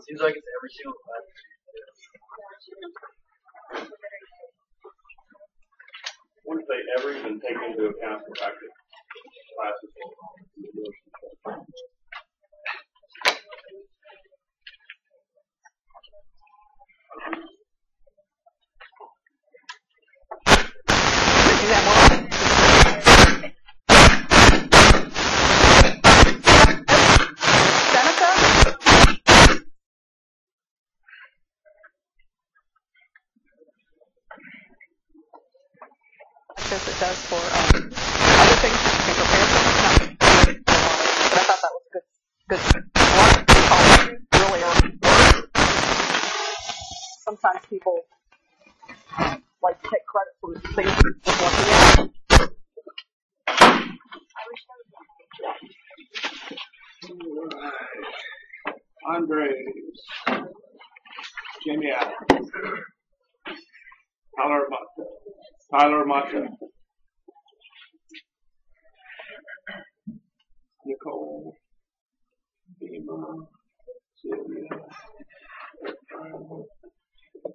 Seems like it's every single class. What if they ever even take into account the fact that classes practice. It does for other things that you can prepare for. But I thought that was good. A lot of policies really are work. Sometimes people like to take credit for things with what they have. Andres, Jamie Adams, Tyler Mata, Nicole, Beamer, Sylvia,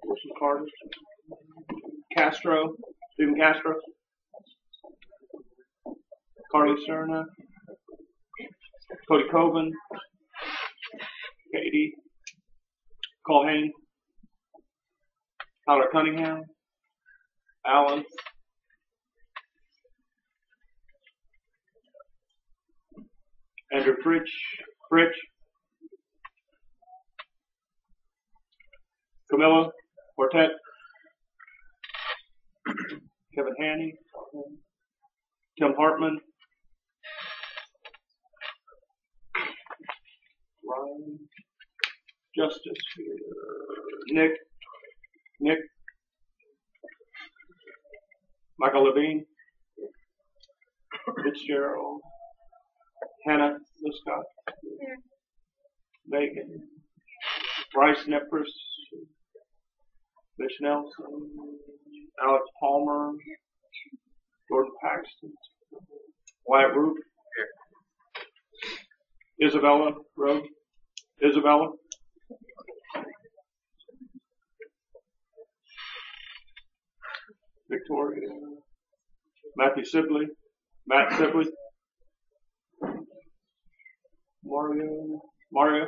Wilson Carter, Castro, Stephen Castro, Carly Serna, Cody Coven, Katie, Colhane, Tyler Cunningham, Alan, Andrew Fritch, Camilla Quartet, Kevin Haney, Tim Hartman, Ryan, Justice here, Nick, Michael Levine, Fitzgerald, Hannah Liscott, Megan, Bryce Nepris, Mitch Nelson, Alex Palmer, Jordan Paxton, Wyatt Root, Isabella Rowe, Victoria, Matt Sibley, Mario,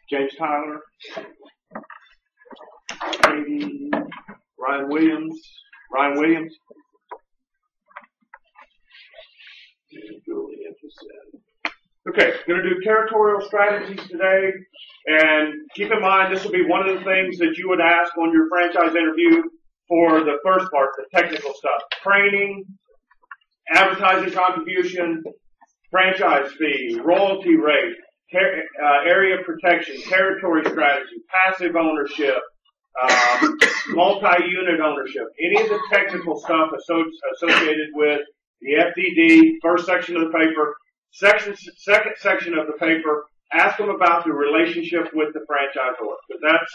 James Tyler, Katie, Ryan Williams, Okay, going to do territorial strategies today, and keep in mind this will be one of the things that you would ask on your franchise interview for the first part, the technical stuff. Training, advertising contribution, franchise fee, royalty rate, area protection, territory strategy, passive ownership, multi-unit ownership, any of the technical stuff associated with the FDD, first section of the paper. Second section of the paper, ask them about the relationship with the franchisor. Because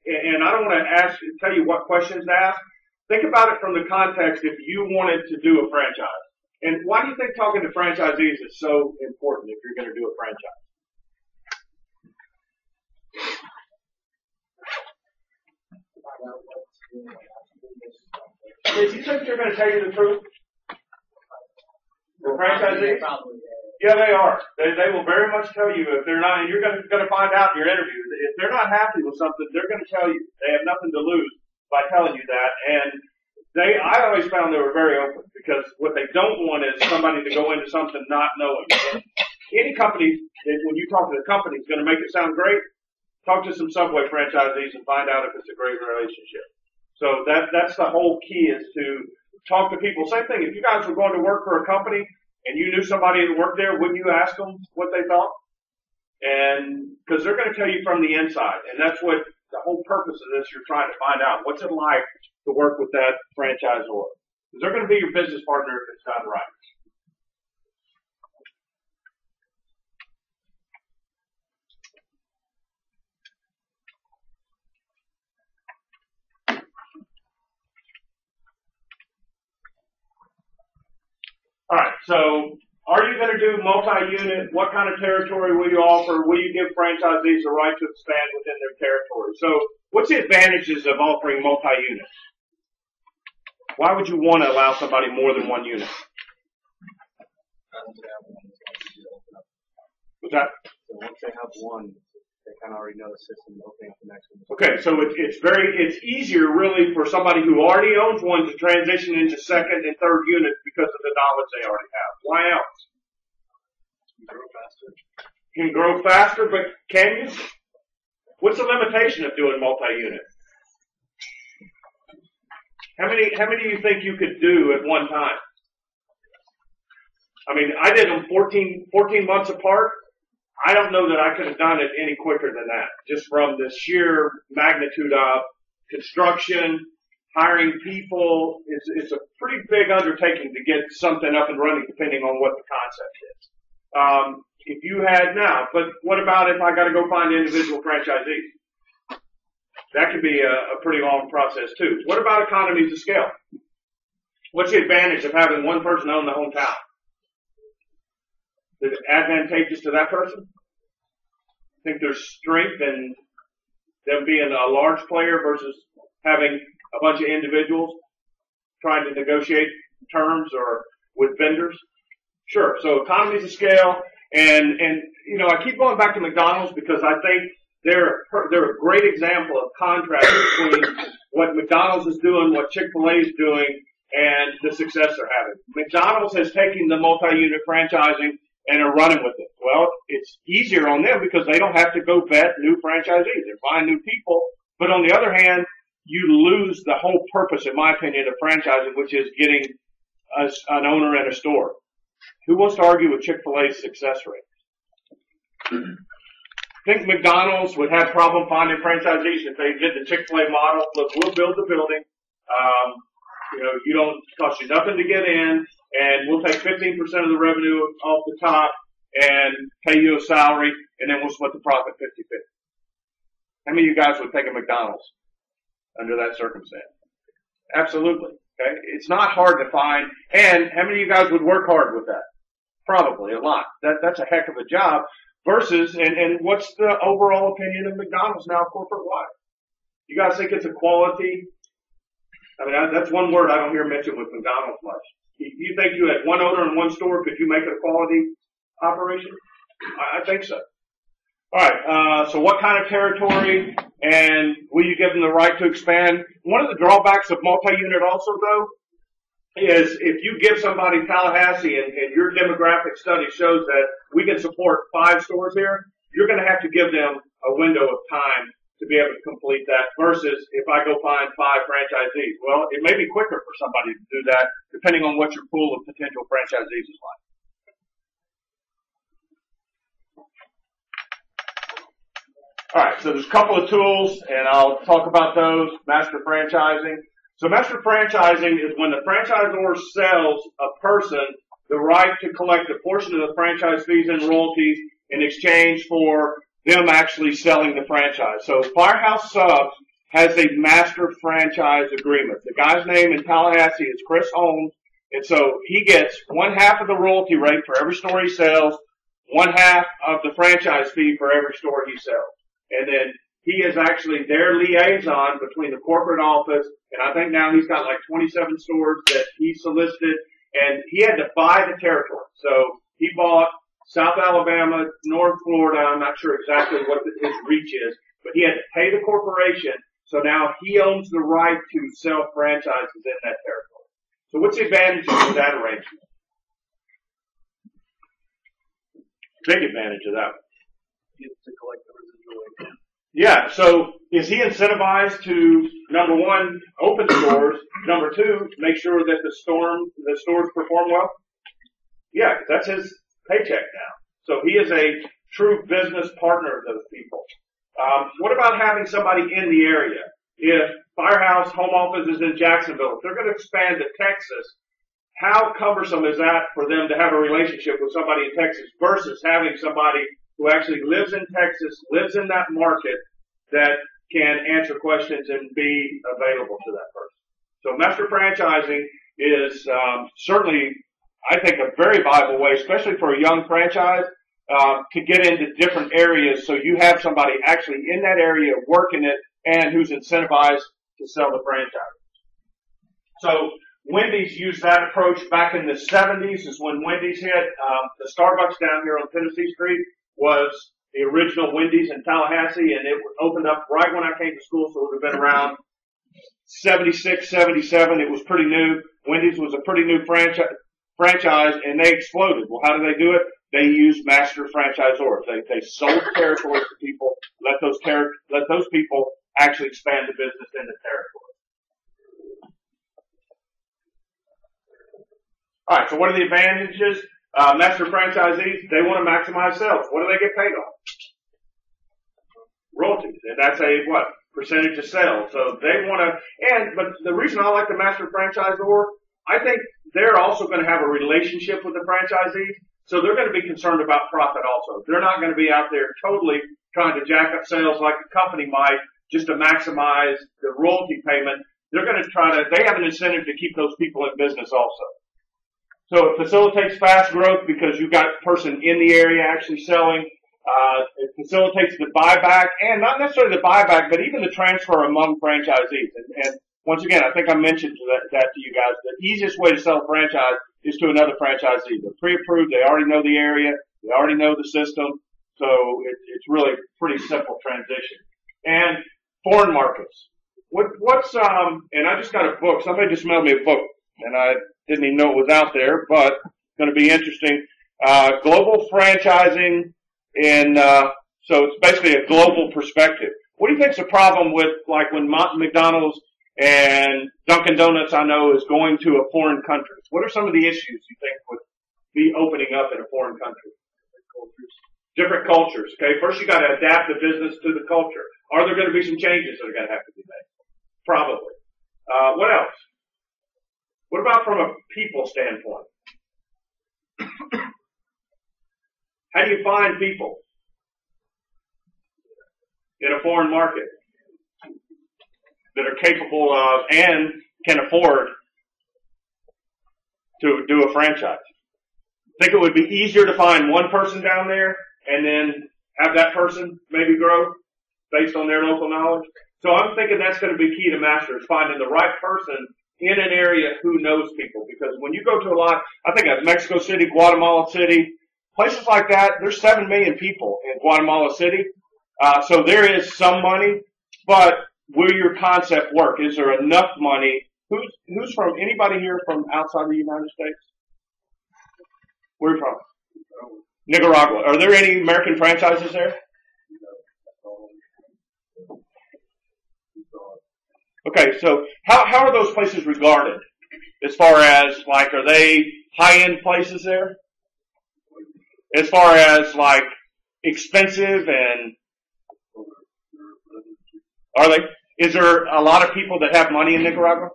and I don't want to tell you what questions to ask. Think about it from the context if you wanted to do a franchise. And why do you think talking to franchisees is so important if you're going to do a franchise? If you think they're going to tell you the truth, the franchisees? Yeah, they are. They will very much tell you if they're not, and you're going to find out in your interview, if they're not happy with something, they're going to tell you. They have nothing to lose by telling you that. And I always found they were very open, because what they don't want is somebody to go into something not knowing. Any company, when you talk to the company, is going to make it sound great. Talk to some Subway franchisees and find out if it's a great relationship. So that's the whole key, is to talk to people. Same thing, if you guys were going to work for a company and you knew somebody that worked there, wouldn't you ask them what they thought? And because they're going to tell you from the inside, and that's what the whole purpose of this, you're trying to find out. What's it like to work with that franchisor? Because they're going to be your business partner if it's done right. All right, so are you going to do multi-unit? What kind of territory will you offer? Will you give franchisees the right to expand within their territory? So what's the advantages of offering multi-unit? Why would you want to allow somebody more than one unit? What's that? So once they have one, they kind of already know the system, opening up the next one. Okay, so it's easier really for somebody who already owns one to transition into second and third units because of the knowledge they already have. Why else? You grow faster. You can grow faster, but can you? What's the limitation of doing multi-unit? How many do you think you could do at one time? I mean, I did them 14 months apart. I don't know that I could have done it any quicker than that, just from the sheer magnitude of construction, hiring people. It's a pretty big undertaking to get something up and running, depending on what the concept is. If you had now, but what about if I got to go find individual franchisees? That could be a pretty long process too. What about economies of scale? What's the advantage of having one person own the whole town? Is it advantageous to that person? I think there's strength in them being a large player versus having a bunch of individuals trying to negotiate terms or with vendors. Sure. So economies of scale, and you know, I keep going back to McDonald's because I think they're a great example of contrast between what McDonald's is doing, what Chick-fil-A is doing, and the success they're having. McDonald's has taken the multi-unit franchising and are running with it. Well, it's easier on them because they don't have to go vet new franchisees and find new people. But on the other hand, you lose the whole purpose, in my opinion, of franchising, which is getting an owner in a store. Who wants to argue with Chick-fil-A's success rate? Think McDonald's would have problem finding franchisees if they did the Chick-fil-A model. Look, we'll build the building. You know, you don't cost you nothing to get in, and we'll take 15% of the revenue off the top and pay you a salary, and then we'll split the profit 50-50. How many of you guys would take a McDonald's under that circumstance? Absolutely. Okay, it's not hard to find, and how many of you guys would work hard with that? Probably a lot. That's a heck of a job. Versus, and what's the overall opinion of McDonald's now corporate-wide? You guys think it's a quality? I mean, that's one word I don't hear mentioned with McDonald's much. You think you had one owner in one store, could you make it a quality operation? I think so. Alright, so what kind of territory, and will you give them the right to expand? One of the drawbacks of multi-unit also, though, is if you give somebody Tallahassee and your demographic study shows that we can support 5 stores here, you're going to have to give them a window of time to be able to complete that versus if I go find 5 franchisees. Well, it may be quicker for somebody to do that depending on what your pool of potential franchisees is like. Alright, so there's a couple of tools and I'll talk about those. Master franchising. So master franchising is when the franchisor sells a person the right to collect a portion of the franchise fees and royalties in exchange for them actually selling the franchise. So Firehouse Subs has a master franchise agreement. The guy's name in Tallahassee is Chris Holmes, and so he gets 1/2 of the royalty rate for every store he sells, 1/2 of the franchise fee for every store he sells. And then he is actually their liaison between the corporate office, and I think now he's got like 27 stores that he solicited, and he had to buy the territory. So he bought South Alabama, North Florida, I'm not sure exactly what his reach is, but he had to pay the corporation, so now he owns the right to sell franchises in that territory. So what's the advantages of that arrangement? Big advantage of that one. You get to collect the residual income. Yeah, so is he incentivized to, number one, open stores, number two, make sure that the stores perform well? Yeah, that's his paycheck now. So he is a true business partner of those people. What about having somebody in the area? If Firehouse home office is in Jacksonville, if they're going to expand to Texas, how cumbersome is that for them to have a relationship with somebody in Texas versus having somebody who actually lives in Texas, lives in that market, that can answer questions and be available to that person. So master franchising is certainly, I think, a very viable way, especially for a young franchise, to get into different areas so you have somebody actually in that area working it and who's incentivized to sell the franchise. So Wendy's used that approach back in the 70s is when Wendy's hit. The Starbucks down here on Tennessee Street was the original Wendy's in Tallahassee, and it opened up right when I came to school, so it would have been around 76, 77. It was pretty new. Wendy's was a pretty new franchise, and they exploded. Well, how do they do it? They use master franchisors. They sold territories to people, let those people actually expand the business in the territory. All right, so what are the advantages? Master franchisees, they want to maximize sales. What do they get paid on? Royalties, and that's a what? Percentage of sales. So they want to, but the reason I like the master franchisor, I think they're also going to have a relationship with the franchisees, so they're going to be concerned about profit also. They're not going to be out there totally trying to jack up sales like a company might just to maximize the royalty payment. They're going to they have an incentive to keep those people in business also. So it facilitates fast growth because you've got a person in the area actually selling. It facilitates the buyback, and not necessarily the buyback, but even the transfer among franchisees. And once again, I think I mentioned that to you guys. The easiest way to sell a franchise is to another franchisee. They're pre-approved. They already know the area. They already know the system. So it's really a pretty simple transition. And foreign markets. And I just got a book. Somebody just mailed me a book, and I didn't even know it was out there, but it's going to be interesting. Global franchising so it's basically a global perspective. What do you think's the problem with, like, when McDonald's and Dunkin' Donuts, I know, is going to a foreign country? What are some of the issues you think would be opening up in a foreign country? Different cultures, okay? First you gotta adapt the business to the culture. Are there gonna be some changes that are gonna have to be made? Probably. What else? What about from a people standpoint? How do you find people in a foreign market that are capable of and can afford to do a franchise? Think it would be easier to find one person down there and then have that person maybe grow based on their local knowledge? So I'm thinking that's going to be key to masters, finding the right person in an area who knows people. Because when you go to I think of Mexico City, Guatemala City, places like that, there's 7 million people in Guatemala City. So there is some money, but will your concept work? Is there enough money? Who's from, anybody here from outside the United States? Where are you from? Nicaragua. Are there any American franchises there? Okay, so how are those places regarded? As far as, like, are they high-end places there? As far as, like, expensive and, are they? Is there a lot of people that have money in Nicaragua?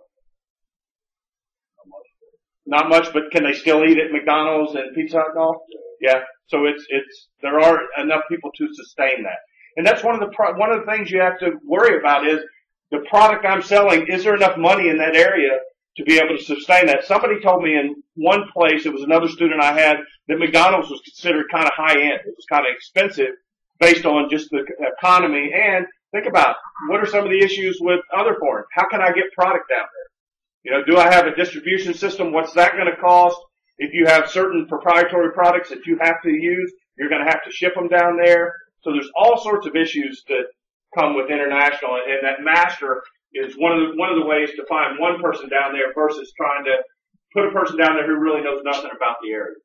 Not much, but can they still eat at McDonald's and Pizza Hut and all? Yeah. So there are enough people to sustain that. And that's one of the things you have to worry about is the product I'm selling, is there enough money in that area to be able to sustain that? Somebody told me in one place, it was another student I had, that McDonald's was considered kind of high end. It was kind of expensive based on just the economy. And think about, what are some of the issues with other foreign? How can I get product down there? You know, do I have a distribution system? What's that going to cost? If you have certain proprietary products that you have to use, you're going to have to ship them down there. So there's all sorts of issues that come with international, and that master is one of the ways to find one person down there versus trying to put a person down there who really knows nothing about the area.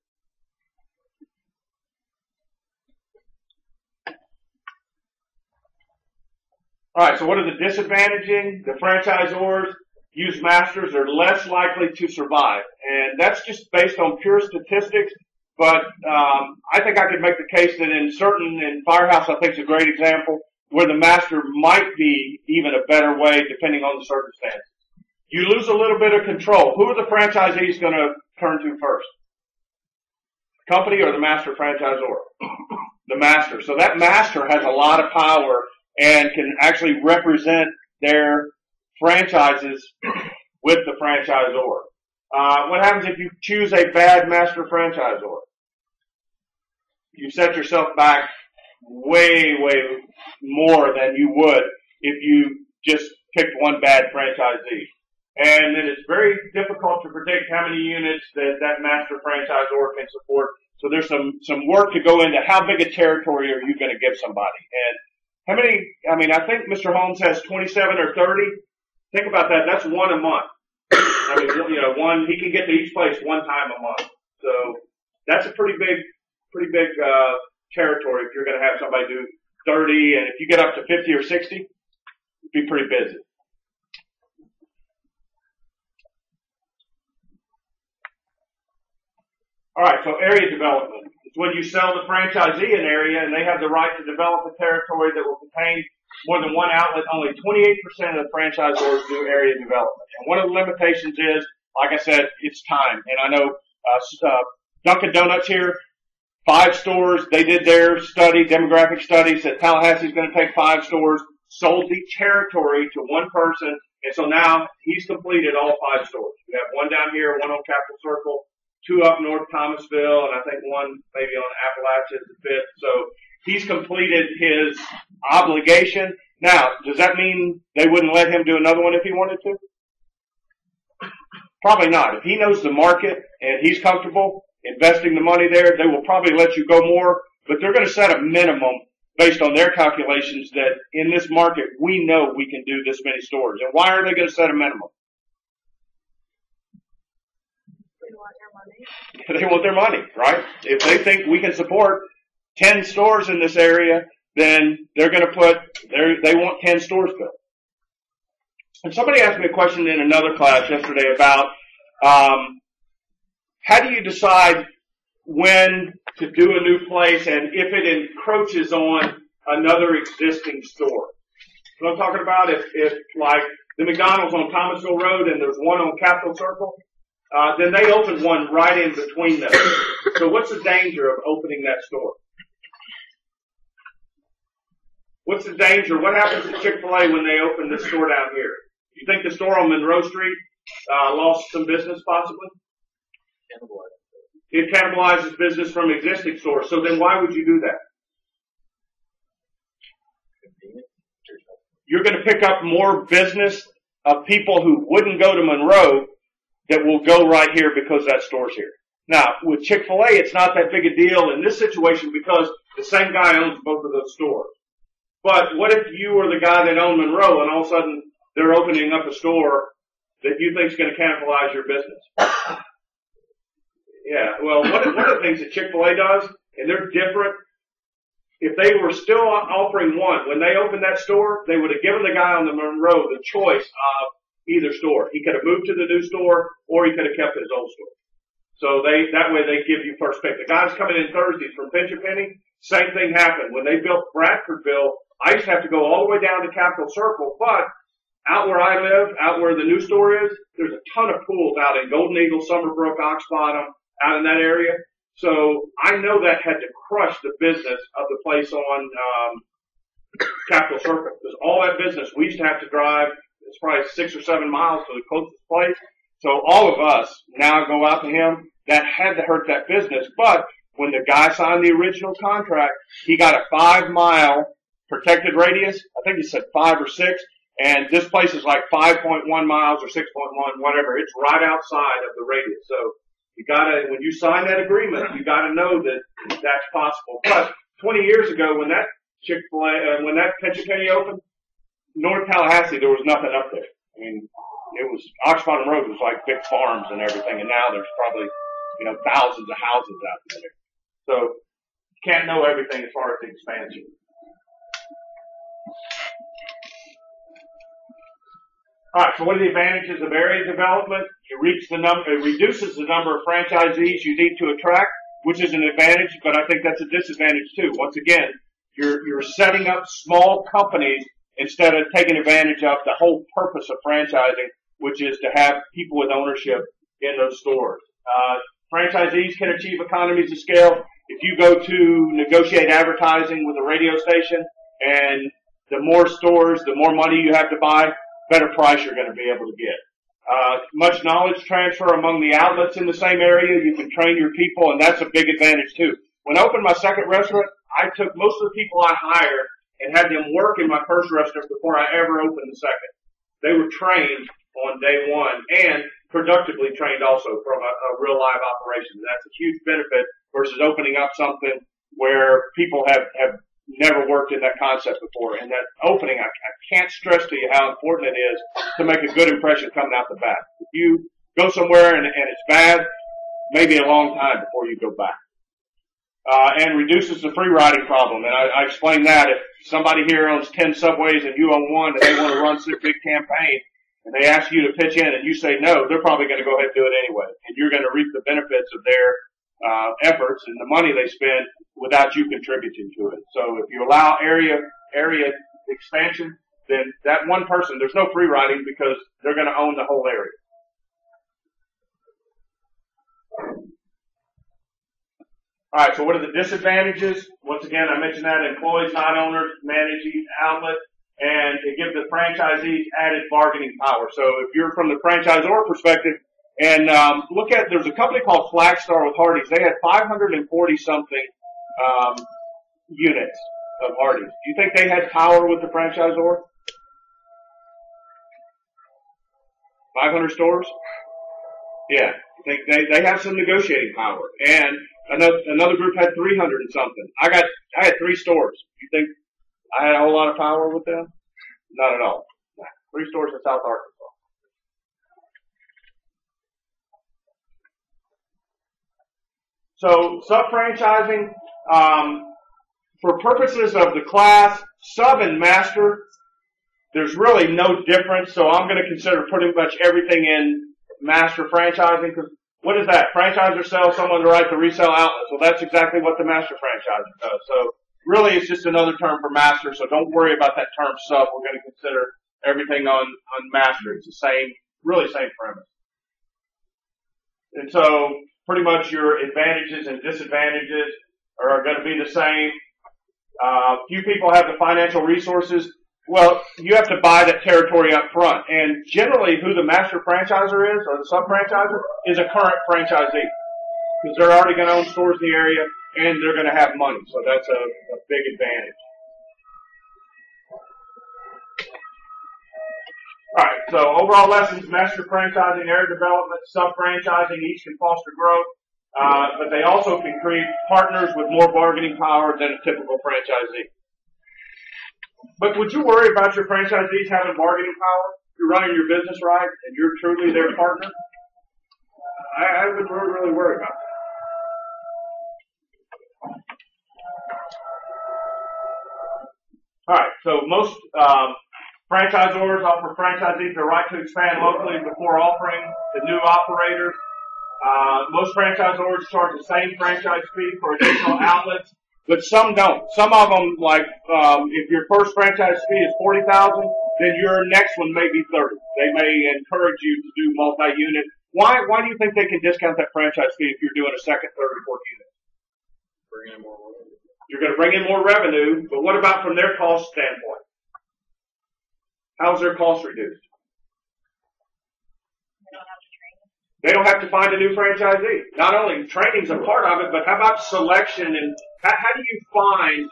All right, so what are the disadvantages? The franchisors use masters are less likely to survive, and that's just based on pure statistics. But I think I could make the case that in Firehouse, I think is a great example where the master might be even a better way depending on the circumstances. You lose a little bit of control. Who are the franchisees going to turn to first? The company or the master franchisor? The master. So that master has a lot of power and can actually represent their franchises with the franchisor. What happens if you choose a bad master franchisor? You set yourself back way, way more than you would if you just picked one bad franchisee. And then it's very difficult to predict how many units that master franchisor can support. So there's some work to go into how big a territory are you going to give somebody. And how many, I think Mr. Holmes has 27 or 30. Think about that. That's one a month. One, he can get to each place one time a month. So that's a pretty big territory if you're going to have somebody do 30, and if you get up to 50 or 60, you'd be pretty busy. All right, so area development. It's when you sell the franchisee an area and they have the right to develop a territory that will contain more than one outlet. Only 28% of the franchisors do area development. And one of the limitations is, like I said, it's time. And I know Dunkin' Donuts here, 5 stores. They did their study, demographic study, said Tallahassee's going to take 5 stores, sold the territory to one person, and so now he's completed all 5 stores. We have one down here, one on Capitol Circle, 2 up north Thomasville, and I think one maybe on Appalachia is the 5th. So he's completed his obligation. Now, does that mean they wouldn't let him do another one if he wanted to? Probably not. If he knows the market and he's comfortable investing the money there, they will probably let you go more, but they're going to set a minimum based on their calculations that in this market we know we can do this many stores. And why are they going to set a minimum? They want their money, right? If they think we can support 10 stores in this area, then they're going to they want 10 stores built. And somebody asked me a question in another class yesterday about, how do you decide when to do a new place and if it encroaches on another existing store? What I'm talking about, if like the McDonald's on Thomasville Road and there's one on Capitol Circle, then they open one right in between them. So what's the danger of opening that store? What's the danger? What happens to Chick-fil-A when they open this store down here? You think the store on Monroe Street lost some business possibly? It cannibalizes business from existing stores. So then why would you do that? You're going to pick up more business of people who wouldn't go to Monroe that will go right here because that store's here. Now, with Chick-fil-A, it's not that big a deal in this situation because the same guy owns both of those stores. But what if you were the guy that owned Monroe and all of a sudden they're opening up a store that you think is going to cannibalize your business? Yeah, well, one of the things that Chick-fil-A does, and they're different, if they were still offering one, when they opened that store, they would have given the guy on the Monroe the choice of either store. He could have moved to the new store or he could have kept his old store. So that way they give you first pick. The guys coming in Thursdays from Pinch a Penny, same thing happened. When they built Bradfordville, I used to have to go all the way down to Capitol Circle, but out where I live, out where the new store is, there's a ton of pools out in Golden Eagle, Summerbrook, Ox Bottom, out in that area. So I know that had to crush the business of the place on Capitol Circle. Because all that business, we used to have to drive, it's probably 6 or 7 miles to the closest place. So all of us now go out to him. That had to hurt that business. But when the guy signed the original contract, he got a 5-mile protected radius. I think he said 5 or 6. And this place is like 5.1 miles or 6.1, whatever. It's right outside of the radius. So you gotta, when you sign that agreement, you gotta know that that's possible. But 20 years ago, when that Chick-fil-A, when that Pinch a Penny opened, North Tallahassee, there was nothing up there. I mean, it was, Ox Bottom Road was like big farms and everything, and now there's probably, thousands of houses out there. So, you can't know everything as far as the expansion. Alright, so what are the advantages of area development? It reduces the number of franchisees you need to attract, which is an advantage, but I think that's a disadvantage too. Once again, you're setting up small companies instead of taking advantage of the whole purpose of franchising, which is to have people with ownership in those stores. Franchisees can achieve economies of scale if you go to negotiate advertising with a radio station, and the more stores, the more money you have to buy, better price you're going to be able to get. Much knowledge transfer among the outlets in the same area. You can train your people, and that's a big advantage too. When I opened my second restaurant, I took most of the people I hired and had them work in my first restaurant before I ever opened the second. They were trained on day one, and productively trained also from a real live operation. That's a huge benefit versus opening up something where people have never worked in that concept before. And that opening, I can't stress to you how important it is to make a good impression coming out the bat. If you go somewhere and it's bad, maybe a long time before you go back. And reduces the free riding problem. And I explained that if somebody here owns 10 subways and you own one and they want to run some big campaign and they ask you to pitch in and you say no, they're probably going to go ahead and do it anyway. And you're going to reap the benefits of their efforts and the money they spend without you contributing to it. So if you allow area expansion, then that one person, there's no free riding because they're going to own the whole area. All right, so what are the disadvantages? Once again, I mentioned that employees, not owners, manage each outlet, and it gives the franchisees added bargaining power. So if you're from the franchisor perspective, and look at, there's a company called Flagstar with Hardee's. They had 540 something units of Hardee's. Do you think they had power with the franchisor? 500 stores? Yeah, I think they have some negotiating power. And another group had 300 and something. I had 3 stores. You think I had a whole lot of power with them? Not at all. 3 stores in South Arkansas. So sub-franchising, for purposes of the class, sub and master, there's really no difference. So I'm going to consider pretty much everything in master franchising, because what is that? Franchisor sells someone the right to resell outlets. Well, that's exactly what the master franchisor does. So really it's just another term for master, so don't worry about that term sub. We're going to consider everything on master. It's the same, really same premise. And so pretty much your advantages and disadvantages are going to be the same. Few people have the financial resources. Well, you have to buy that territory up front. And generally who the master franchisor is, or the sub-franchisor, is a current franchisee. Because they're already going to own stores in the area, and they're going to have money. So that's a big advantage. Alright, so overall lessons: master franchising, area development, sub-franchising, each can foster growth. But they also can create partners with more bargaining power than a typical franchisee. But would you worry about your franchisees having bargaining power? You're running your business right and you're truly their partner? I wouldn't really worry about that. Alright, so most franchisors offer franchisees the right to expand locally before offering to new operators. Most franchisors charge the same franchise fee for additional outlets, but some don't. Some of them, like, if your first franchise fee is $40,000, then your next one may be $30,000. They may encourage you to do multi-unit. Why do you think they can discount that franchise fee if you're doing a second, third, or fourth unit? Bring in more revenue. You're going to bring in more revenue, but what about from their cost standpoint? How's their cost reduced? They don't have to find a new franchisee. Not only training's a part of it, but how about selection, and how do you find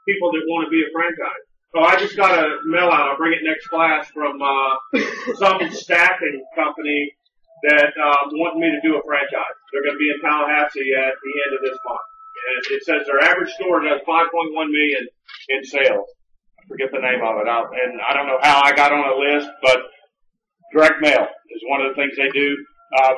people that want to be a franchise? So I just got a mail out, I'll bring it next class, from some staffing company that wants me to do a franchise. They're going to be in Tallahassee at the end of this month. And it says their average store does $5.1 million in sales. I forget the name of it. And I don't know how I got on a list, but direct mail is one of the things they do.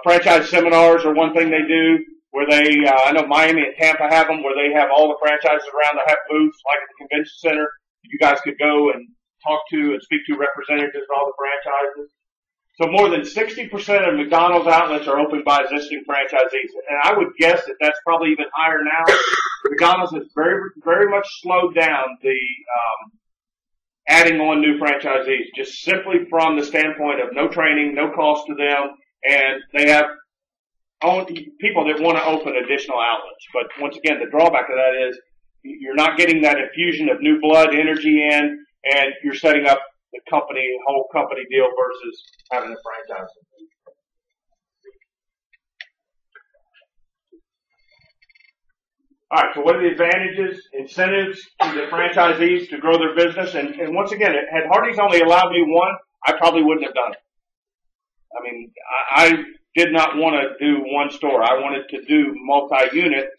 Franchise seminars are one thing they do, where they, I know Miami and Tampa have them, where they have all the franchises around. They have booths like at the convention center. You guys could go and talk to and speak to representatives of all the franchises. So more than 60% of McDonald's outlets are opened by existing franchisees. And I would guess that that's probably even higher now. McDonald's has very, very much slowed down the, adding on new franchisees, just simply from the standpoint of no training, no cost to them, and they have people that want to open additional outlets. But once again, the drawback of that is you're not getting that infusion of new blood, energy in, and you're setting up the whole company deal versus having a franchise. All right, so what are the advantages, incentives to the franchisees to grow their business? And once again, had Hardee's only allowed me one, I probably wouldn't have done it. I mean, I did not want to do one store. I wanted to do multi-unit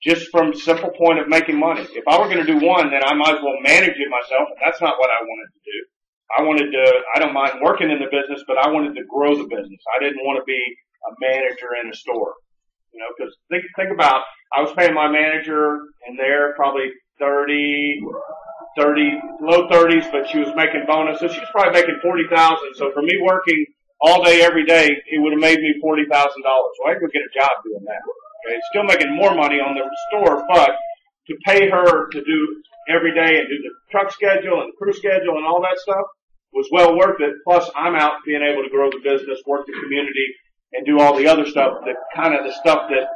just from simple point of making money. If I were going to do one, then I might as well manage it myself, and that's not what I wanted to do. I don't mind working in the business, but I wanted to grow the business. I didn't want to be a manager in a store. You know, because think about, I was paying my manager in there probably low 30s, but she was making bonuses. She was probably making $40,000. So for me working all day, every day, it would have made me $40,000. So I could get a job doing that. Okay, still making more money on the store, but to pay her to do every day and do the truck schedule and the crew schedule and all that stuff was well worth it. Plus, I'm out being able to grow the business, work the community, and do all the other stuff, the kind of the stuff that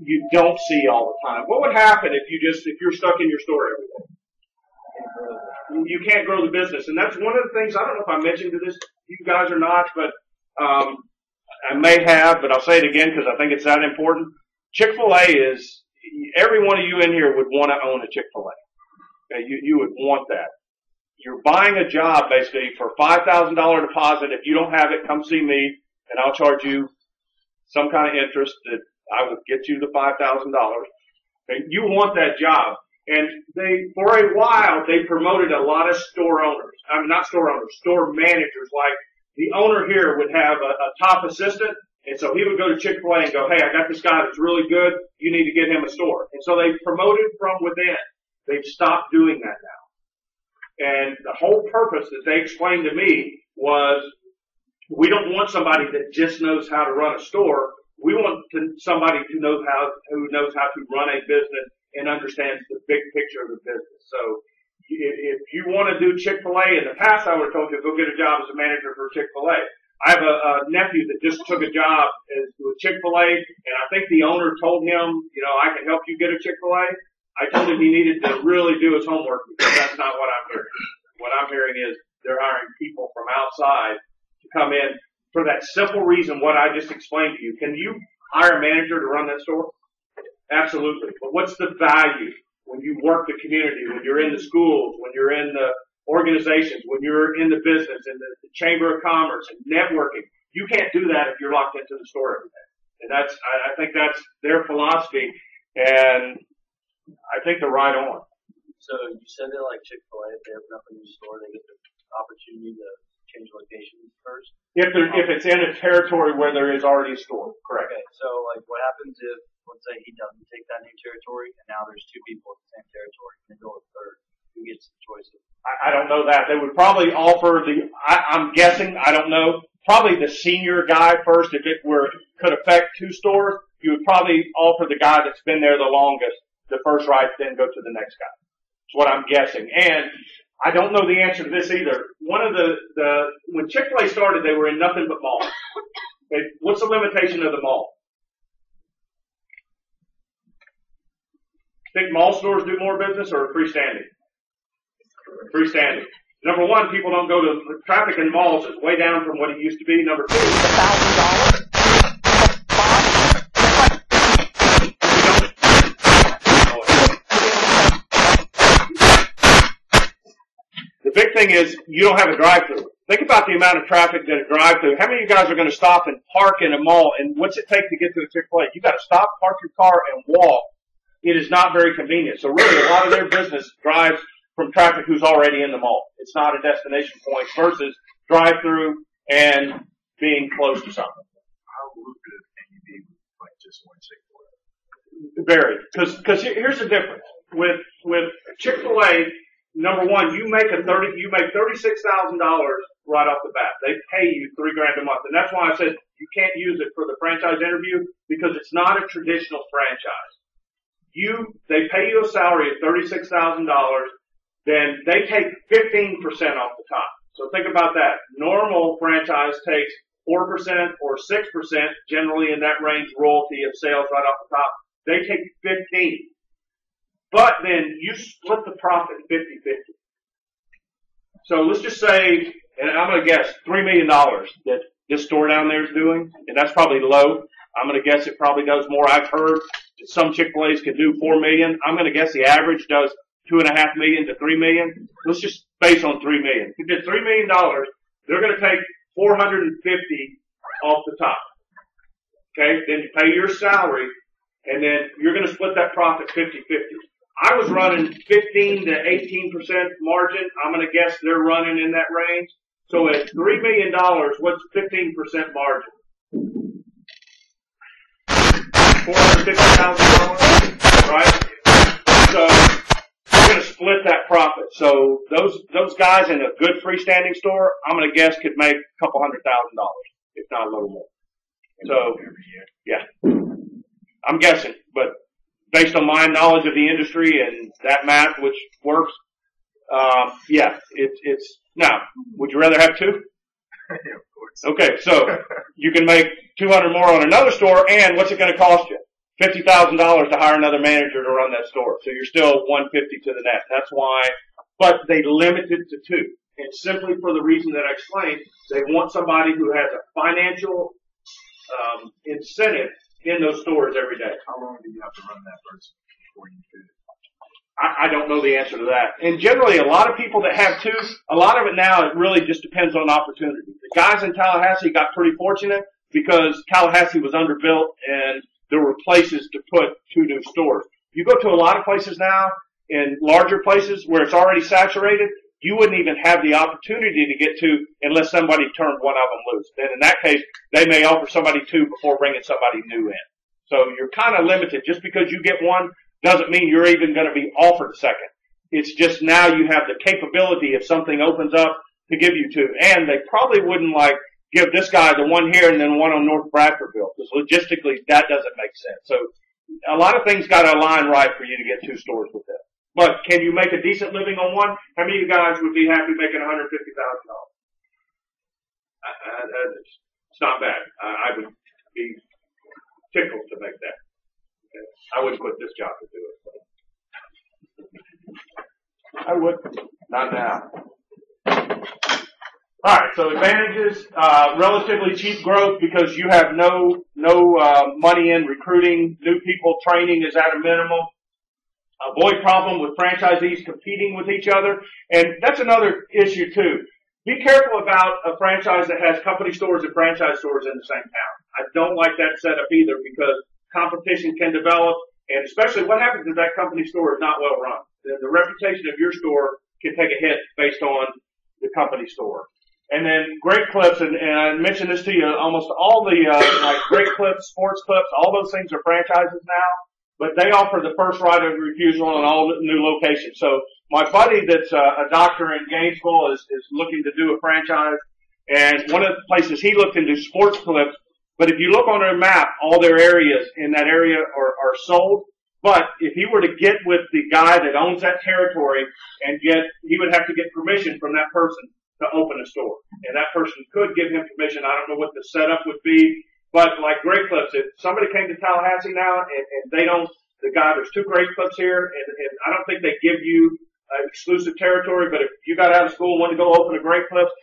you don't see all the time. What would happen if you're stuck in your store every day? You can't grow the business. And that's one of the things, I don't know if I mentioned to this, you guys or not, but, I may have, but I'll say it again because I think it's that important. Chick-fil-A is, every one of you in here would want to own a Chick-fil-A. Okay, you would want that. You're buying a job basically for $5,000 deposit. If you don't have it, come see me and I'll charge you some kind of interest that I will get you the $5,000. Okay, you want that job. And for a while, they promoted a lot of store owners. I mean, not store owners, store managers. Like the owner here would have a top assistant. And so he would go to Chick-fil-A and go, hey, I got this guy that's really good. You need to get him a store. And so they promoted from within. They've stopped doing that now. And the whole purpose that they explained to me was, we don't want somebody that just knows how to run a store. We want somebody who knows how to run a business and understands the big picture of the business. So if you want to do Chick-fil-A, in the past I would have told you, go get a job as a manager for Chick-fil-A. I have a nephew that just took a job with Chick-fil-A, and I think the owner told him, I can help you get a Chick-fil-A. I told him he needed to really do his homework because that's not what I'm hearing. What I'm hearing is they're hiring people from outside to come in for that simple reason what I just explained to you. Can you hire a manager to run that store? Absolutely. But what's the value when you work the community, when you're in the schools, when you're in the organizations, when you're in the business, in the Chamber of Commerce and networking? You can't do that if you're locked into the store every day. And I think that's their philosophy, and I think they're right on. So you said that like Chick-fil-A, if they open up a new store, they get the opportunity to change locations first? If it's in a territory where there is already a store, correct. Okay, so like what happens if, let's say he doesn't take that new territory and now there's two people in the same territory and they go a third? Who gets the choice of? I don't know that. They would probably offer I'm guessing, I don't know, probably the senior guy first. If it could affect two stores, you would probably offer the guy that's been there the longest the first right, then go to the next guy. That's what I'm guessing. And I don't know the answer to this either. One of when Chick-fil-A started, they were in nothing but malls. Okay, what's the limitation of the mall? Think mall stores do more business or freestanding? Freestanding. Number one, people don't go to traffic in malls is way down from what it used to be. Number two, $1,000. the big thing is you don't have a drive-through. Think about the amount of traffic that a drive-through. How many of you guys are going to stop and park in a mall? And what's it take to get to a Chick-fil-A? You got to stop, park your car, and walk. It is not very convenient. So really, a lot of their business drives from traffic who's already in the mall. It's not a destination point versus drive-through and being close to something. How lucrative can you be with like just one Chick-fil-A? Very. Because here's the difference. With Chick-fil-A, number one, you make $36,000 right off the bat. They pay you $3,000 a month. And that's why I said you can't use it for the franchise interview because it's not a traditional franchise. They pay you a salary of $36,000, then they take 15% off the top. So think about that. Normal franchise takes 4% or 6%, generally in that range, royalty of sales right off the top. They take 15%. But then you split the profit 50-50. So let's just say, and I'm going to guess $3 million that this store down there is doing, and that's probably low. I'm going to guess it probably does more. I've heard some Chick-fil-A's can do $4 million. I'm going to guess the average does $2.5 million to $3 million. Let's just base on $3 million. If you did $3 million, they're going to take 450 the top. Okay, then you pay your salary, and then you're going to split that profit 50-50. I was running 15 to 18% margin. I'm going to guess they're running in that range. So at $3 million, what's 15% margin? $450,000, right? So you're going to split that profit. So those guys in a good freestanding store, I'm going to guess could make a couple $100,000, if not a little more. So, yeah, I'm guessing, but based on my knowledge of the industry and that math, which works, yeah, it's now. Would you rather have two? Yeah, of course. Okay, so you can make 200 more on another store, and what's it going to cost you? $50,000 to hire another manager to run that store. So you're still 150 to the net. That's why, but they limit it to two. And simply for the reason that I explained, they want somebody who has a financial incentive in those stores every day. How long do you have to run that person before you do it? I don't know the answer to that. And generally, a lot of people that have two, a lot of it now, it really just depends on opportunity. The guys in Tallahassee got pretty fortunate because Tallahassee was underbuilt and there were places to put two new stores. You go to a lot of places now, in larger places where it's already saturated, you wouldn't even have the opportunity to get two unless somebody turned one of them loose. Then in that case, they may offer somebody two before bringing somebody new in. So you're kind of limited. Just because you get one doesn't mean you're even going to be offered a second. It's just now you have the capability if something opens up to give you two. And they probably wouldn't like give this guy the one here and then one on North Bradfordville because logistically that doesn't make sense. So a lot of things got to align right for you to get two stores with them. But can you make a decent living on one? How many of you guys would be happy making $150,000? It's not bad. I would be tickled to make that. Okay. I wouldn't quit this job to do it. I would. Not now. Alright, so advantages, relatively cheap growth because you have no money in recruiting, new people, training is at a minimum. Avoid problem with franchisees competing with each other. And that's another issue too. Be careful about a franchise that has company stores and franchise stores in the same town. I don't like that setup either because competition can develop and especially what happens if that company store is not well run. The reputation of your store can take a hit based on the company store. And then Great Clips, and I mentioned this to you, almost all the, like Great Clips, Sports Clips, all those things are franchises now. But they offer the first right of refusal on all the new locations. So my buddy that's a doctor in Gainesville is looking to do a franchise. And one of the places he looked into Sports Clips. But if you look on their map, all their areas in that area are sold. But if he were to get with the guy that owns that territory and he would have to get permission from that person to open a store. And that person could give him permission. I don't know what the setup would be. But like Great Clips, if somebody came to Tallahassee now and they don't, there's two Great Clips here and I don't think they give you exclusive territory, but if you got out of school and wanted to go open a Great Clips,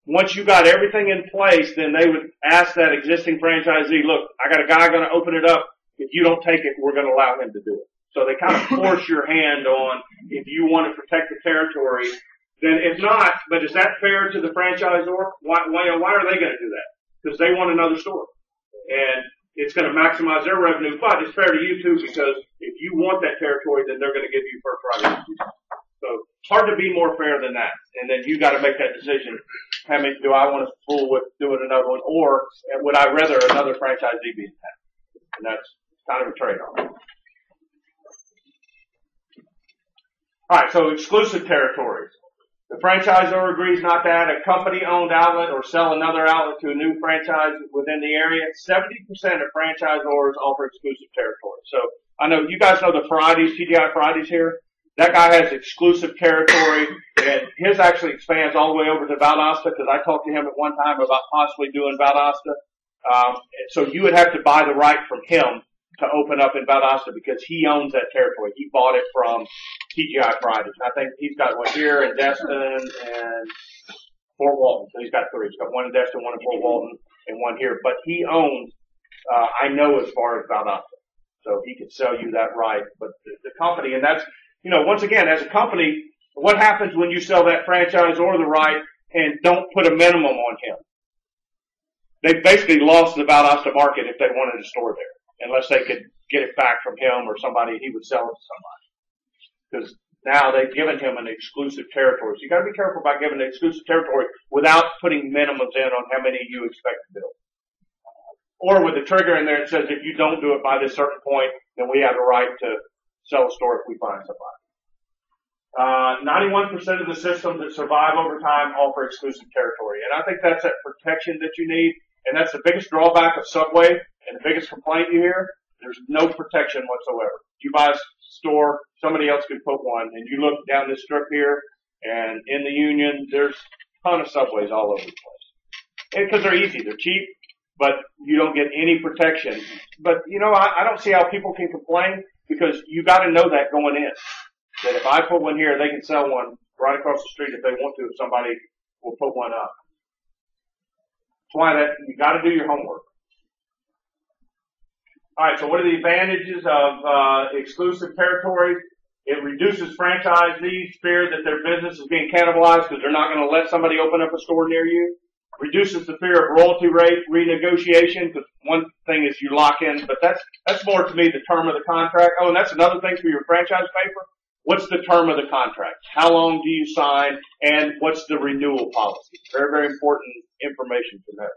once you got everything in place, then they would ask that existing franchisee, look, I got a guy going to open it up. If you don't take it, we're going to allow him to do it. So they kind of force your hand on if you want to protect the territory. Then if not, but is that fair to the franchisor? Why are they going to do that? Because they want another store. And it's going to maximize their revenue, but it's fair to you too because if you want that territory, then they're going to give you first right. So it's hard to be more fair than that. And then you got to make that decision. How many do I want to fool with doing another one, or would I rather another franchisee be in town? And that's kind of a trade-off. All right, so exclusive territories. The franchisor agrees not to add a company-owned outlet or sell another outlet to a new franchise within the area. 70% of franchisors offer exclusive territory. So I know you guys know the Fridays, TGI Fridays here. That guy has exclusive territory, and his actually expands all the way over to Valdosta because I talked to him at one time about possibly doing Valdosta. So you would have to buy the right from him to open up in Valdosta because he owns that territory. He bought it from TGI Fridays. I think he's got one here in Destin and Fort Walton. So he's got three. He's got one in Destin, one in Fort Walton, and one here. But he owns, I know as far as Valdosta. So he could sell you that right. But the company, and that's, once again, as a company, what happens when you sell that franchise or the right and don't put a minimum on him? they basically lost the Valdosta market if they wanted a store there, unless they could get it back from him or somebody, he would sell it to somebody. Because now they've given him an exclusive territory. So you gotta be careful about giving an exclusive territory without putting minimums in on how many you expect to build. Or with a trigger in there that says if you don't do it by this certain point, then we have a right to sell a store if we find somebody. 91% of the systems that survive over time offer exclusive territory. And I think that's that protection that you need. And that's the biggest drawback of Subway and the biggest complaint you hear. There's no protection whatsoever. You buy a store, somebody else could put one, and you look down this strip here, and in the Union, there's a ton of Subways all over the place. And because they're easy, they're cheap, but you don't get any protection. But, you know, I don't see how people can complain because you got to know that going in. That if I put one here, they can sell one right across the street if they want to, if somebody will put one up. That's why you got to do your homework. All right, so what are the advantages of exclusive territory? It reduces franchisees' fear that their business is being cannibalized because they're not going to let somebody open up a store near you. Reduces the fear of royalty rate renegotiation because one thing is you lock in, but that's more to me the term of the contract. Oh, and that's another thing for your franchise paper. What's the term of the contract? How long do you sign? And what's the renewal policy? Very, very important information to know.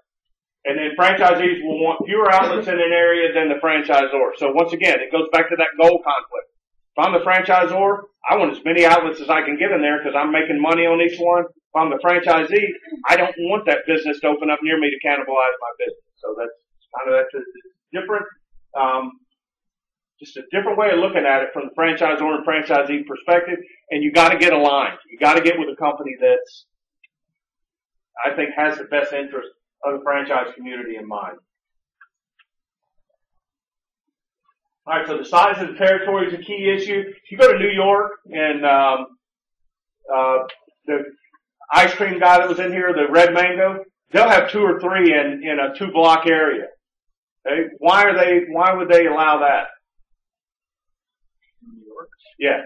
And then franchisees will want fewer outlets in an area than the franchisor. So once again, it goes back to that goal conflict. If I'm the franchisor, I want as many outlets as I can get in there because I'm making money on each one. If I'm the franchisee, I don't want that business to open up near me to cannibalize my business. So that's kind of that's a different, just a different way of looking at it from the franchisor and franchisee perspective. And you got to get aligned. You got to get with a company that's, I think, has the best interest of the franchise community in mind. All right, so the size of the territory is a key issue. If you go to New York and the ice cream guy that was in here, the Red Mango, they'll have 2 or 3 in a 2-block area. Okay? Why would they allow that? New York. Yeah.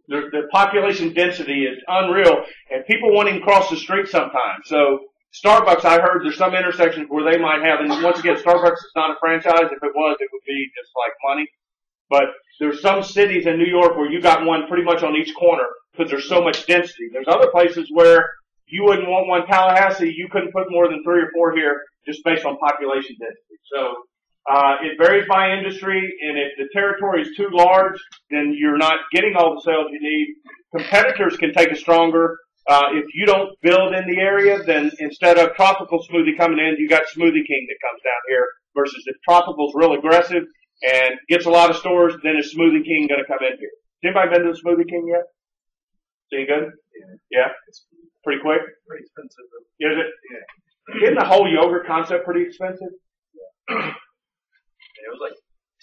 The population density is unreal, and people won't even cross the street sometimes. So Starbucks, I heard there's some intersections where they might have, and once again, Starbucks is not a franchise. If it was, it would be just like money. But there's some cities in New York where you got one pretty much on each corner because there's so much density. There's other places where you wouldn't want one. Tallahassee, you couldn't put more than 3 or 4 here just based on population density. So it varies by industry, and if the territory is too large, then you're not getting all the sales you need. Competitors can take a stronger. If you don't build in the area, then instead of Tropical Smoothie coming in, you got Smoothie King that comes down here. Versus if Tropical's real aggressive and gets a lot of stores, then is Smoothie King going to come in here? Has anybody been to the Smoothie King yet? Is it good? Yeah. It's pretty quick. Pretty expensive though. Is it? Yeah. Isn't the whole yogurt concept pretty expensive? Yeah, it was like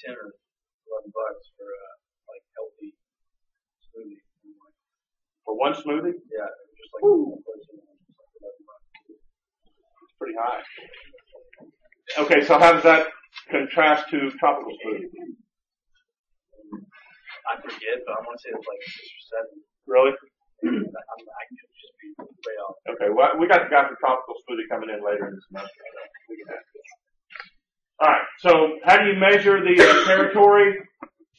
10 or $11 for like healthy smoothie. For one smoothie? Yeah, just like $11. It's pretty high. Okay, so how does that contrast to Tropical Smoothie? I forget, but I want to say it was like 6 or 7. Really? I can just be way off. Okay, well, we got the guy from Tropical Smoothie coming in later in the semester. We can ask him. All right, so how do you measure the territory?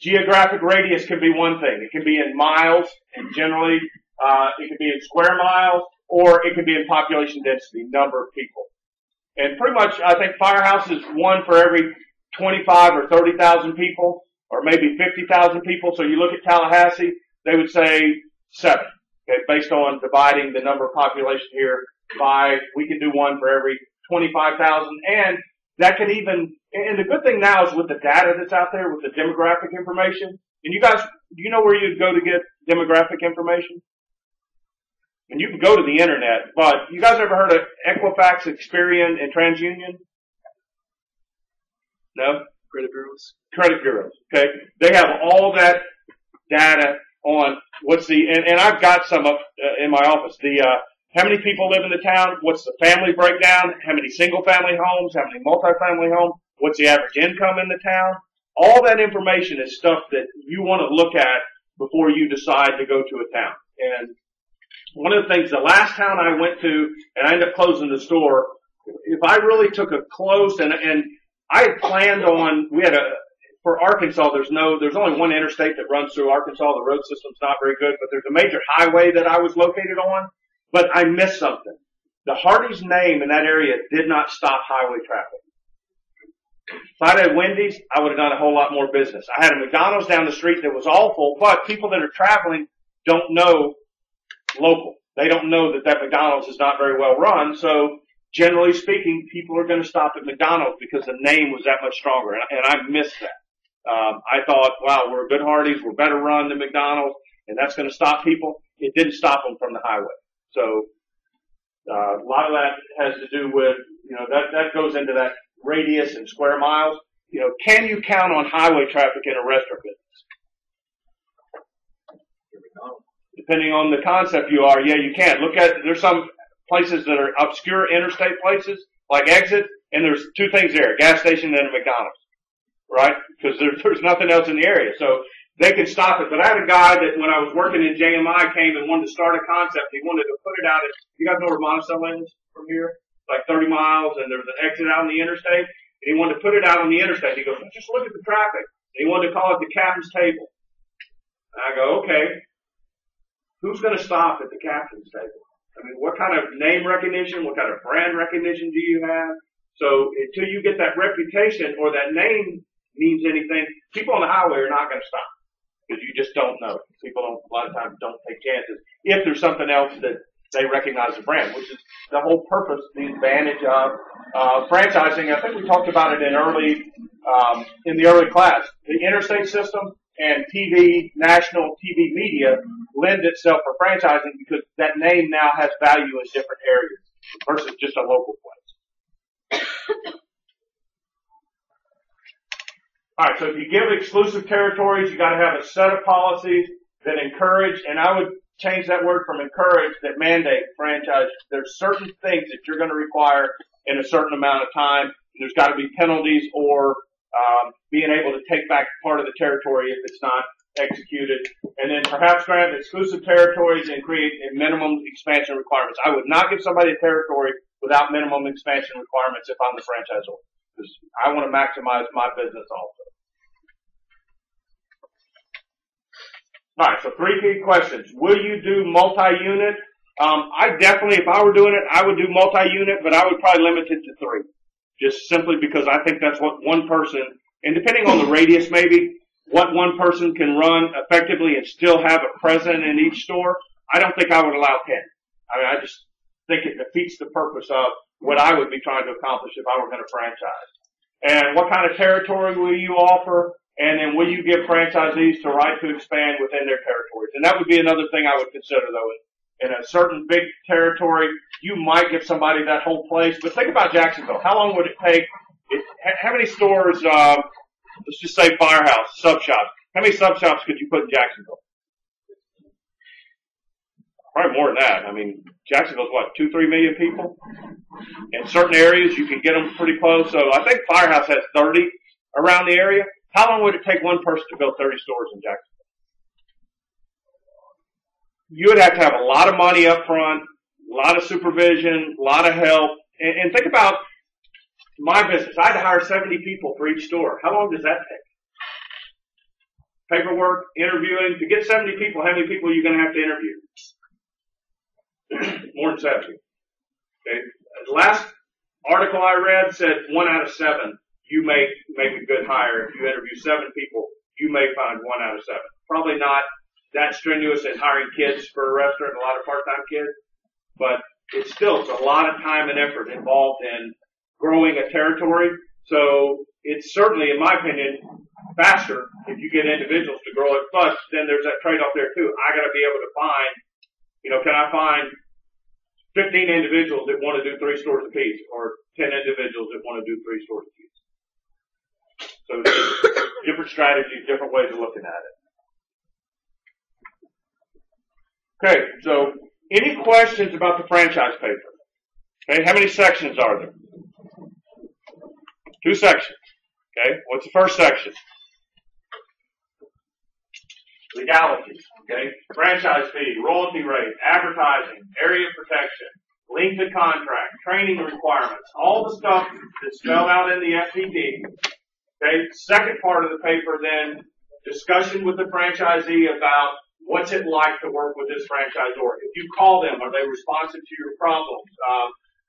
Geographic radius can be one thing. It can be in miles, and generally it can be in square miles, or it can be in population density, number of people. And pretty much, I think Firehouse is one for every 25 or 30,000 people, or maybe 50,000 people. So you look at Tallahassee, they would say 7. Okay, based on dividing the number of population here by, we can do one for every 25,000, and that can even, and the good thing now is with the data that's out there, with the demographic information, and you guys, do you know where you'd go to get demographic information? And you can go to the internet, but you guys ever heard of Equifax, Experian, and TransUnion? No? Credit bureaus. Credit bureaus, okay? They have all that data on what's the, and I've got some up in my office, how many people live in the town, what's the family breakdown, how many single family homes, how many multifamily homes, what's the average income in the town. All that information is stuff that you want to look at before you decide to go to a town. And one of the things, the last town I went to, and I ended up closing the store, if I really took a close and I had planned on, for Arkansas, there's only one interstate that runs through Arkansas. The road system's not very good, but there's a major highway that I was located on, but I missed something. The Hardee's name in that area did not stop highway traffic. If I'd had Wendy's, I would have done a whole lot more business. I had a McDonald's down the street that was awful, but people that are traveling don't know local. They don't know that McDonald's is not very well run, so generally speaking, people are going to stop at McDonald's because the name was that much stronger, and I missed that. I thought, wow, we're a good Hardee's, we're better run than McDonald's, and that's going to stop people. It didn't stop them from the highway. So, a lot of that has to do with, that goes into that radius and square miles. Can you count on highway traffic in a restaurant business? Depending on the concept you are, yeah, you can. There's some places that are obscure interstate places, like Exit, and there's two things there, a gas station and a McDonald's, right? Because there's nothing else in the area. So they can stop it. But I had a guy that when I was working in JMI came and wanted to start a concept. He wanted to put it out at, you guys know where Monticello is from here? Like 30 miles, and there's an exit out on the interstate. And he wanted to put it out on the interstate. He goes, just look at the traffic. And he wanted to call it the captain's table. And I go, okay. Who's going to stop at the captain's table? I mean, what kind of name recognition, what kind of brand recognition do you have? So until you get that reputation or that name means anything, people on the highway are not going to stop because you just don't know. People a lot of times don't take chances if there's something else that they recognize the brand, which is the whole purpose, the advantage of franchising. I think we talked about it in the early class. The interstate system and national TV media lend itself for franchising because that name now has value in different areas versus just a local place. Alright, so if you give exclusive territories, you gotta have a set of policies that encourage, and I would change that word from encourage, that mandate franchise. There's certain things that you're gonna require in a certain amount of time. There's gotta be penalties or being able to take back part of the territory if it's not executed, and then perhaps grant exclusive territories and create minimum expansion requirements. I would not give somebody a territory without minimum expansion requirements if I'm the franchisor, because I want to maximize my business also. Alright, so 3 key questions. Will you do multi-unit? I definitely, if I were doing it, I would do multi-unit, but I would probably limit it to 3. Just simply because I think that's what one person, and depending on the radius maybe, what one person can run effectively and still have a presence in each store, I don't think I would allow 10. I mean, I just think it defeats the purpose of what I would be trying to accomplish if I were going to franchise. And what kind of territory will you offer? And then will you give franchisees the right to expand within their territories? And that would be another thing I would consider, though. In a certain big territory, you might give somebody that whole place. But think about Jacksonville. How long would it take? How many stores, let's just say Firehouse, sub shops. How many sub shops could you put in Jacksonville? Probably more than that. I mean, Jacksonville's what, 2-3 million people? In certain areas, you can get them pretty close. So I think Firehouse has 30 around the area. How long would it take one person to build 30 stores in Jacksonville? You would have to have a lot of money up front, a lot of supervision, a lot of help. And think about my business. I had to hire 70 people for each store. How long does that take? Paperwork, interviewing. To get 70 people, how many people are you going to have to interview? More than 70. Okay. The last article I read said 1 out of 7 you make a good hire. If you interview 7 people, you may find 1 out of 7. Probably not that strenuous as hiring kids for a restaurant, a lot of part-time kids, but it's a lot of time and effort involved in growing a territory. So it's certainly, in my opinion, faster if you get individuals to grow it. But then there's that trade-off there too. I got to be able to find, can I find 15 individuals that want to do 3 stores apiece, or 10 individuals that want to do 3 stores apiece? So different strategies, different ways of looking at it. Okay, so any questions about the franchise paper? Okay, how many sections are there? 2 sections. Okay, what's the first section? Legalities. Okay, franchise fee, royalty rate, advertising, area of protection, length of contract, training requirements, all the stuff that's spelled out in the FPD. Okay, second part of the paper then, discussion with the franchisee about what's it like to work with this franchisor. If you call them, are they responsive to your problems?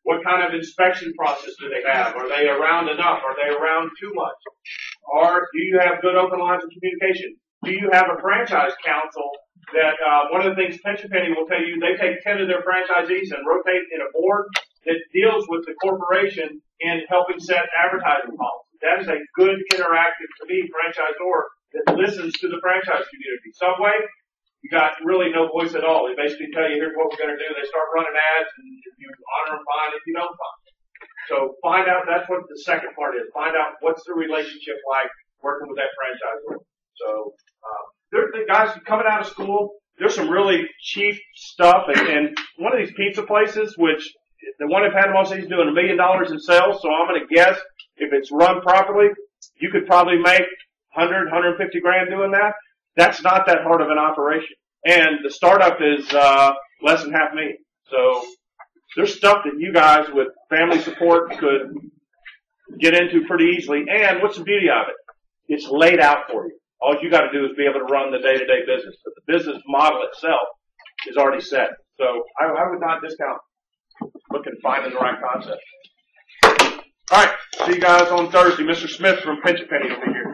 What kind of inspection process do they have? Are they around enough? Are they around too much? Or do you have good open lines of communication? Do you have a franchise council that, one of the things Pension Penny will tell you, they take 10 of their franchisees and rotate in a board that deals with the corporation in helping set advertising policies. That is a good interactive, to me, franchisor that listens to the franchise community. Subway, you got really no voice at all. They basically tell you, here's what we're going to do. They start running ads, and if you honor them, fine. If you don't, fine. So find out, that's what the second part is. Find out what's the relationship like working with that franchisor. So, there's the guys coming out of school, there's some really cheap stuff, and one of these pizza places, which the one that had the most, he's doing $1 million in sales, so I'm going to guess if it's run properly, you could probably make 100, 150 grand doing that. That's not that hard of an operation. And the startup is, less than $500,000. So there's stuff that you guys with family support could get into pretty easily. And what's the beauty of it? It's laid out for you. All you got to do is be able to run the day-to-day business. But the business model itself is already set. So I would not discount looking and finding the right concept. All right. See you guys on Thursday. Mr. Smith from Pension Penny will be here.